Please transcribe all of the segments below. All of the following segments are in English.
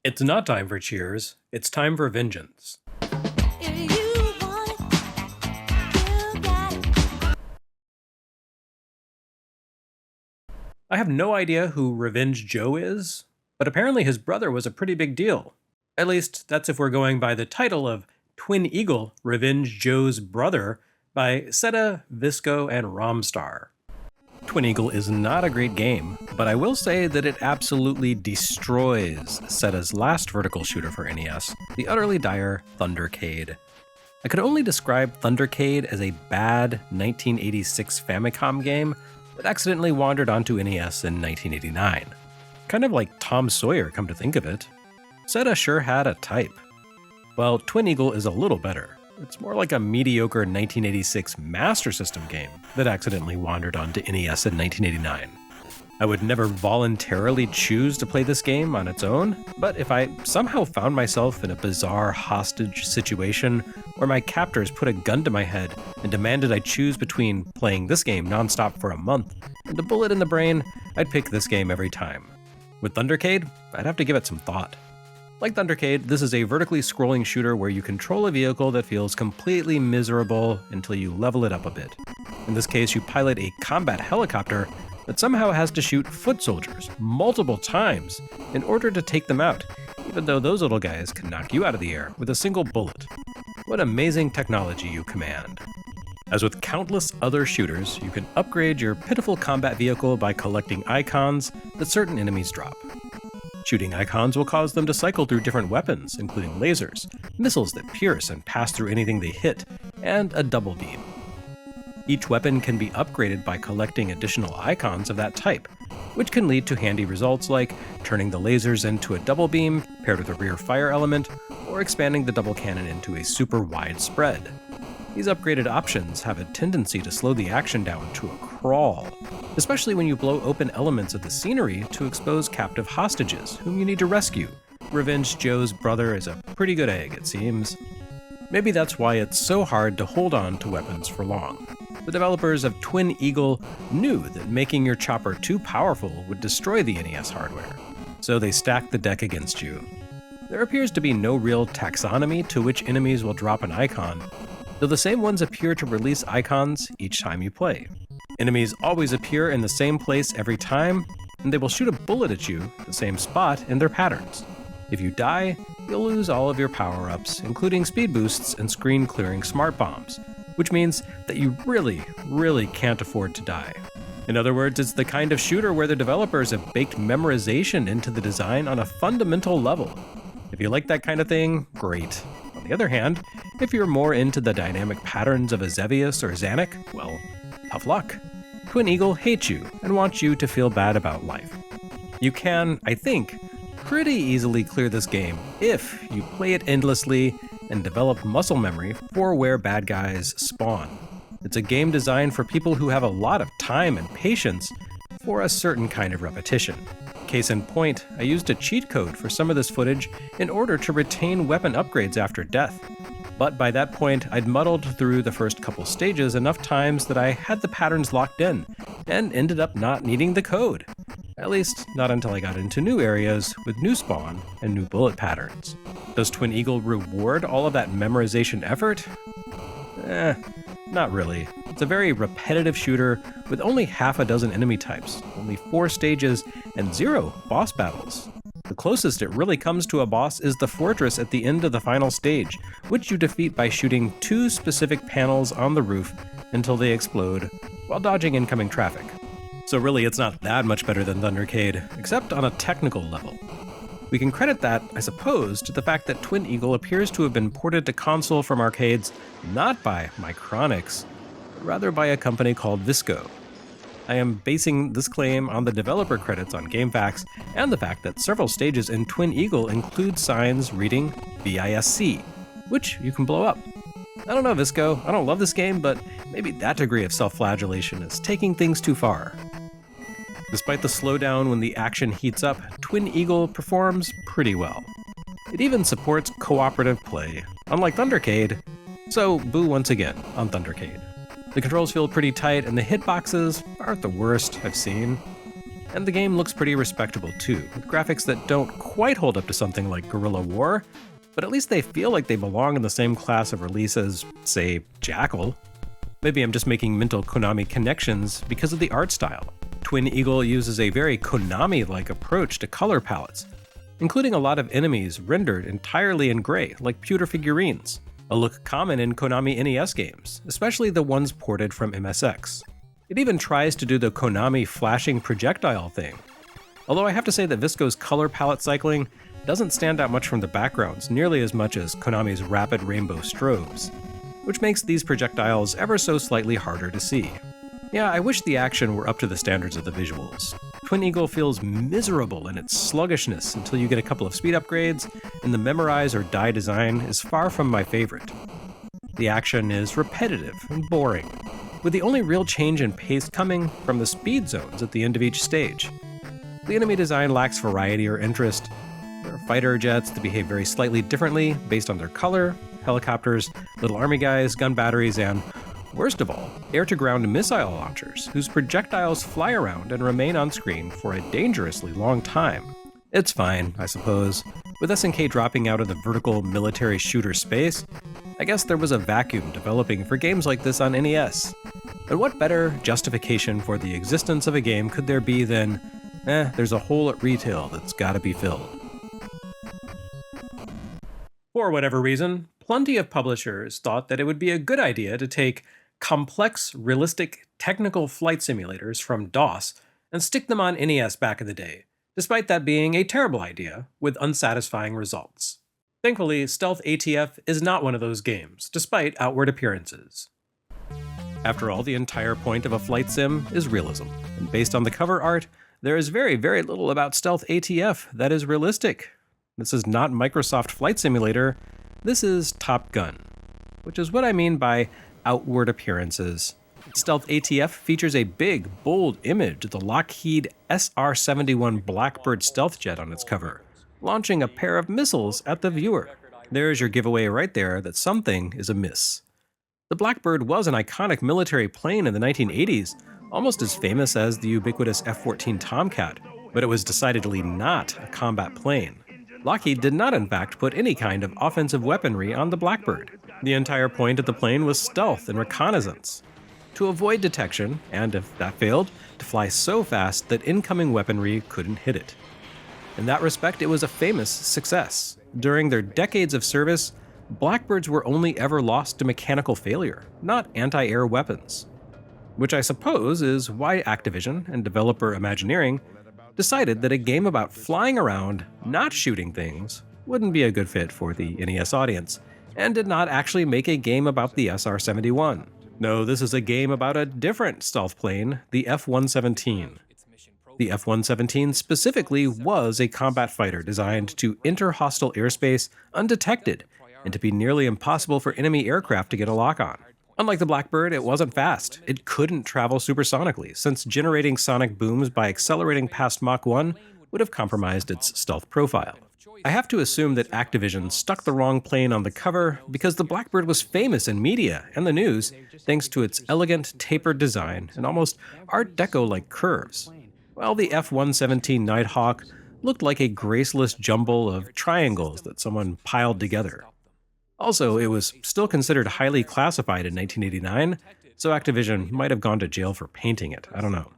It's not time for cheers, it's time for vengeance. If you want it, you got it. I have no idea who Revenge Joe is, but apparently his brother was a pretty big deal. At least, that's if we're going by the title of Twin Eagle Revenge Joe's Brother by Seta, Visco, and Romstar. Twin Eagle is not a great game, but I will say that it absolutely destroys Seta's last vertical shooter for NES, the utterly dire Thundercade. I could only describe Thundercade as a bad 1986 Famicom game that accidentally wandered onto NES in 1989. Kind of like Tom Sawyer, come to think of it. Seta sure had a type. Well, Twin Eagle is a little better. It's more like a mediocre 1986 Master System game that accidentally wandered onto NES in 1989. I would never voluntarily choose to play this game on its own, but if I somehow found myself in a bizarre hostage situation where my captors put a gun to my head and demanded I choose between playing this game nonstop for a month and a bullet in the brain, I'd pick this game every time. With Thundercade, I'd have to give it some thought. Like Thundercade, this is a vertically scrolling shooter where you control a vehicle that feels completely miserable until you level it up a bit. In this case, you pilot a combat helicopter that somehow has to shoot foot soldiers multiple times in order to take them out, even though those little guys can knock you out of the air with a single bullet. What amazing technology you command. As with countless other shooters, you can upgrade your pitiful combat vehicle by collecting icons that certain enemies drop. Shooting icons will cause them to cycle through different weapons, including lasers, missiles that pierce and pass through anything they hit, and a double beam. Each weapon can be upgraded by collecting additional icons of that type, which can lead to handy results like turning the lasers into a double beam paired with a rear fire element, or expanding the double cannon into a super wide spread. These upgraded options have a tendency to slow the action down to a crawl, especially when you blow open elements of the scenery to expose captive hostages whom you need to rescue. Revenge Joe's brother is a pretty good egg, it seems. Maybe that's why it's so hard to hold on to weapons for long. The developers of Twin Eagle knew that making your chopper too powerful would destroy the NES hardware, so they stacked the deck against you. There appears to be no real taxonomy to which enemies will drop an icon, though the same ones appear to release icons each time you play. Enemies always appear in the same place every time, and they will shoot a bullet at you, the same spot, in their patterns. If you die, you'll lose all of your power-ups, including speed boosts and screen-clearing smart bombs, which means that you really can't afford to die. In other words, it's the kind of shooter where the developers have baked memorization into the design on a fundamental level. If you like that kind of thing, great. On the other hand, if you're more into the dynamic patterns of a Xevious or Zanuck, well, tough luck. Twin Eagle hates you and wants you to feel bad about life. You can, I think, pretty easily clear this game if you play it endlessly and develop muscle memory for where bad guys spawn. It's a game designed for people who have a lot of time and patience for a certain kind of repetition. Case in point, I used a cheat code for some of this footage in order to retain weapon upgrades after death. But by that point, I'd muddled through the first couple stages enough times that I had the patterns locked in, and ended up not needing the code. At least, not until I got into new areas with new spawn and new bullet patterns. Does Twin Eagle reward all of that memorization effort? Not really. It's a very repetitive shooter with only half a dozen enemy types, only 4 stages, and 0 boss battles. The closest it really comes to a boss is the fortress at the end of the final stage, which you defeat by shooting 2 specific panels on the roof until they explode, while dodging incoming traffic. So really, it's not that much better than Thundercade, except on a technical level. We can credit that, I suppose, to the fact that Twin Eagle appears to have been ported to console from arcades not by Micronix, but rather by a company called Visco. I am basing this claim on the developer credits on GameFAQs and the fact that several stages in Twin Eagle include signs reading VISC, which you can blow up. I don't know, Visco, I don't love this game, but maybe that degree of self-flagellation is taking things too far. Despite the slowdown when the action heats up, Twin Eagle performs pretty well. It even supports cooperative play, unlike Thundercade, so boo once again on Thundercade. The controls feel pretty tight and the hitboxes aren't the worst I've seen. And the game looks pretty respectable too, with graphics that don't quite hold up to something like Guerrilla War, but at least they feel like they belong in the same class of release as, say, Jackal. Maybe I'm just making mental Konami connections because of the art style. Twin Eagle uses a very Konami-like approach to color palettes, including a lot of enemies rendered entirely in gray, like pewter figurines, a look common in Konami NES games, especially the ones ported from MSX. It even tries to do the Konami flashing projectile thing, although I have to say that Visco's color palette cycling doesn't stand out much from the backgrounds nearly as much as Konami's rapid rainbow strobes, which makes these projectiles ever so slightly harder to see. Yeah, I wish the action were up to the standards of the visuals. Twin Eagle feels miserable in its sluggishness until you get a couple of speed upgrades, and the memorize or die design is far from my favorite. The action is repetitive and boring, with the only real change in pace coming from the speed zones at the end of each stage. The enemy design lacks variety or interest. There are fighter jets that behave very slightly differently based on their color, helicopters, little army guys, gun batteries, and, worst of all, air-to-ground missile launchers whose projectiles fly around and remain on screen for a dangerously long time. It's fine, I suppose. With SNK dropping out of the vertical military shooter space, I guess there was a vacuum developing for games like this on NES. And what better justification for the existence of a game could there be than, there's a hole at retail that's gotta be filled. For whatever reason, plenty of publishers thought that it would be a good idea to take complex, realistic, technical flight simulators from DOS and stick them on NES back in the day, despite that being a terrible idea with unsatisfying results. Thankfully, Stealth ATF is not one of those games, despite outward appearances. After all, the entire point of a flight sim is realism, and based on the cover art, there is very, very little about Stealth ATF that is realistic. This is not Microsoft Flight Simulator, this is Top Gun, which is what I mean by outward appearances. Stealth ATF features a big, bold image of the Lockheed SR-71 Blackbird stealth jet on its cover, launching a pair of missiles at the viewer. There's your giveaway right there that something is amiss. The Blackbird was an iconic military plane in the 1980s, almost as famous as the ubiquitous F-14 Tomcat, but it was decidedly not a combat plane. Lockheed did not in fact put any kind of offensive weaponry on the Blackbird. The entire point of the plane was stealth and reconnaissance. To avoid detection, and if that failed, to fly so fast that incoming weaponry couldn't hit it. In that respect, it was a famous success. During their decades of service, Blackbirds were only ever lost to mechanical failure, not anti-air weapons. Which I suppose is why Activision and developer Imagineering decided that a game about flying around, not shooting things, wouldn't be a good fit for the NES audience, and did not actually make a game about the SR-71. No, this is a game about a different stealth plane, the F-117. The F-117 specifically was a combat fighter designed to enter hostile airspace undetected and to be nearly impossible for enemy aircraft to get a lock on. Unlike the Blackbird, it wasn't fast. It couldn't travel supersonically, since generating sonic booms by accelerating past Mach 1 would have compromised its stealth profile. I have to assume that Activision stuck the wrong plane on the cover because the Blackbird was famous in media and the news thanks to its elegant, tapered design and almost Art Deco-like curves, while the F-117 Nighthawk looked like a graceless jumble of triangles that someone piled together. Also, it was still considered highly classified in 1989, so Activision might have gone to jail for painting it, I don't know.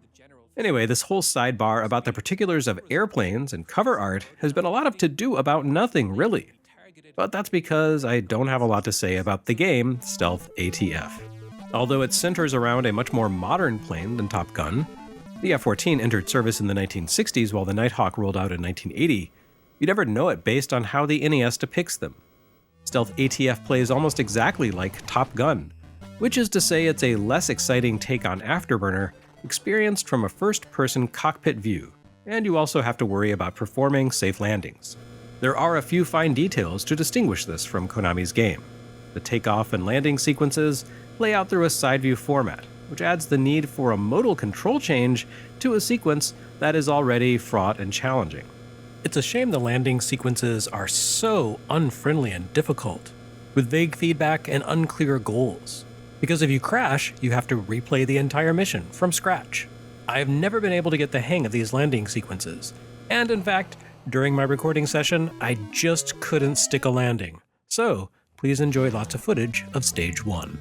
Anyway, this whole sidebar about the particulars of airplanes and cover art has been a lot of to-do about nothing, really. But that's because I don't have a lot to say about the game, Stealth ATF. Although it centers around a much more modern plane than Top Gun, the F-14 entered service in the 1960s while the Nighthawk rolled out in 1980, you'd never know it based on how the NES depicts them. Stealth ATF plays almost exactly like Top Gun, which is to say it's a less exciting take on Afterburner experienced from a first-person cockpit view, and you also have to worry about performing safe landings. There are a few fine details to distinguish this from Konami's game. The takeoff and landing sequences play out through a side-view format, which adds the need for a modal control change to a sequence that is already fraught and challenging. It's a shame the landing sequences are so unfriendly and difficult, with vague feedback and unclear goals. Because if you crash, you have to replay the entire mission from scratch. I've never been able to get the hang of these landing sequences, and in fact, during my recording session, I just couldn't stick a landing. So, please enjoy lots of footage of Stage 1.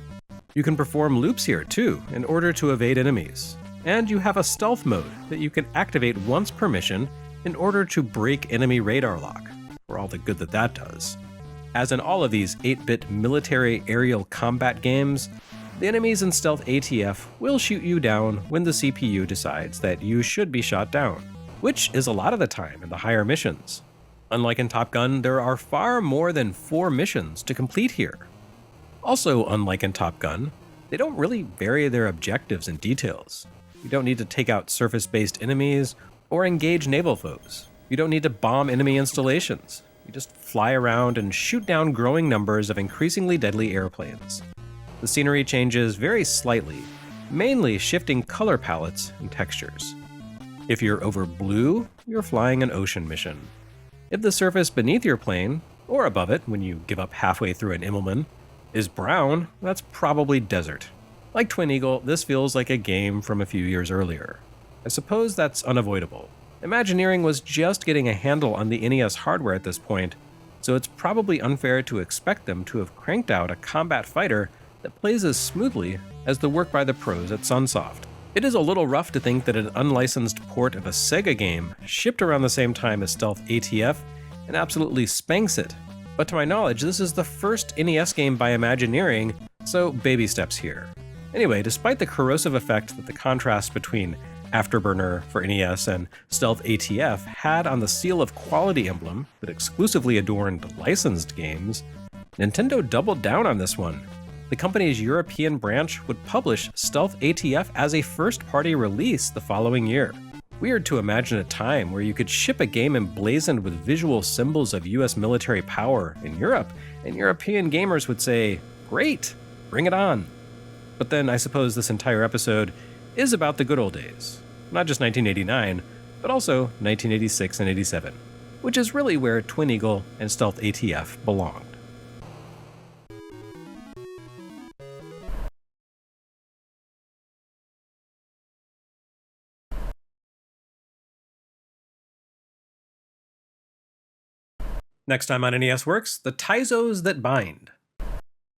You can perform loops here too, in order to evade enemies. And you have a stealth mode that you can activate once per mission in order to break enemy radar lock, for all the good that that does. As in all of these 8-bit military aerial combat games, the enemies in Stealth ATF will shoot you down when the CPU decides that you should be shot down, which is a lot of the time in the higher missions. Unlike in Top Gun, there are far more than 4 missions to complete here. Also, unlike in Top Gun, they don't really vary their objectives and details. You don't need to take out surface-based enemies or engage naval foes. You don't need to bomb enemy installations. You just fly around and shoot down growing numbers of increasingly deadly airplanes. The scenery changes very slightly, mainly shifting color palettes and textures. If you're over blue, you're flying an ocean mission. If the surface beneath your plane, or above it when you give up halfway through an Immelmann, is brown, that's probably desert. Like Twin Eagle, this feels like a game from a few years earlier. I suppose that's unavoidable. Imagineering was just getting a handle on the NES hardware at this point, so it's probably unfair to expect them to have cranked out a combat fighter that plays as smoothly as the work by the pros at Sunsoft. It is a little rough to think that an unlicensed port of a Sega game shipped around the same time as Stealth ATF and absolutely spanks it. But to my knowledge, this is the first NES game by Imagineering, so baby steps here. Anyway, despite the corrosive effect that the contrast between Afterburner for NES and Stealth ATF had on the seal of quality emblem that exclusively adorned licensed games, Nintendo doubled down on this one. The company's European branch would publish Stealth ATF as a first-party release the following year. Weird to imagine a time where you could ship a game emblazoned with visual symbols of US military power in Europe, and European gamers would say, "Great, bring it on." But then I suppose this entire episode is about the good old days. Not just 1989, but also 1986 and 87, which is really where Twin Eagle and Stealth ATF belonged. Next time on NES Works, the Taizos that bind.